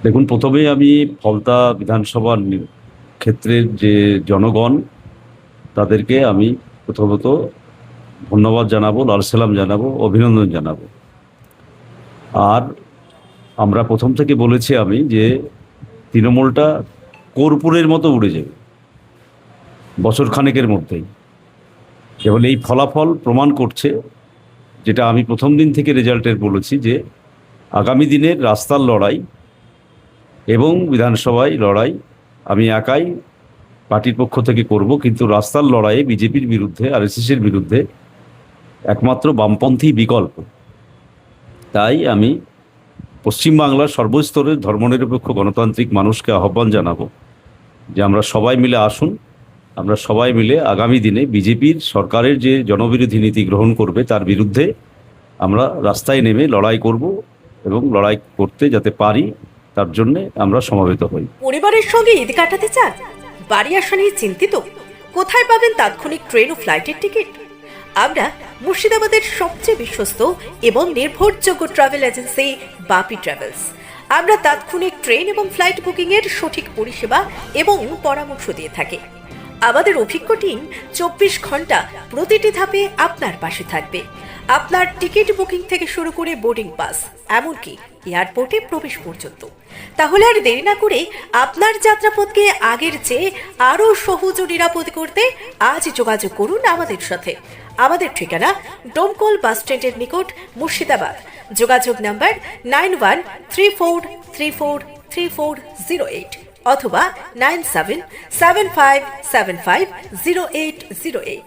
দেখুন, প্রথমেই আমি ফলতা বিধানসভার ক্ষেত্রের যে জনগণ, তাদেরকে আমি প্রথমত ধন্যবাদ জানাবো, লাল সালাম জানাবো, অভিনন্দন জানাবো। আর আমরা প্রথম থেকে বলেছি আমি যে তৃণমূলটা কর্পূরের মতো উড়ে যাবে বছর খানেকের মধ্যেই। কেবল এই ফলাফল প্রমাণ করছে, যেটা আমি প্রথম দিন থেকে রেজাল্টের বলেছি, যে আগামী দিনের রাস্তার লড়াই এবং বিধানসভায় লড়াই আমি একাই পার্টির পক্ষ থেকে করব, কিন্তু রাস্তার লড়াইয়ে বিজেপির বিরুদ্ধে, আরএসএসের বিরুদ্ধে একমাত্র বামপন্থী বিকল্প। তাই আমি পশ্চিমবাংলার সর্বস্তরের ধর্মনিরপেক্ষ গণতান্ত্রিক মানুষকে আহ্বান জানাবো যে আমরা সবাই মিলে আসুন, আমরা সবাই মিলে আগামী দিনে বিজেপির সরকারের যে জনবিরোধী নীতি গ্রহণ করবে তার বিরুদ্ধে আমরা রাস্তায় নেমে লড়াই করব, এবং লড়াই করতে যাতে পারি তার জন্যে আমরা সমবেত হই। পরিবারের সঙ্গে ঈদ কাটাতে চান? বাড়ি আসা নিয়ে চিন্তিত? কোথায় পাবেন তাৎক্ষণিক ট্রেন ও ফ্লাইটের টিকিট? আমরা মুর্শিদাবাদের সবচেয়ে বিশ্বস্ত এবং নির্ভরযোগ্য ট্রাভেল এজেন্সি বাপি ট্রাভেলস। আমরা তাৎক্ষণিক ট্রেন এবং ফ্লাইট বুকিং এর সঠিক পরিষেবা এবং পরামর্শ দিয়ে থাকি। আমাদের অভিজ্ঞ টিম 24 ঘন্টা প্রতিটি ধাপে আপনার পাশে থাকবে। আপনার টিকিট বুকিং থেকে শুরু করে বোর্ডিং পাস, এমনকি এয়ারপোর্টে প্রবেশ পর্যন্ত। তাহলে আর দেরি না করে আপনার যাত্রাপথকে আগের চেয়ে আরও সহজ ও নিরাপদ করতে আজ যোগাযোগ করুন আমাদের সাথে। আমাদের ঠিকানা ডোমকল বাস স্ট্যান্ডের নিকট, মুর্শিদাবাদ। যোগাযোগ নাম্বার 9134343408 অথবা 9775750808।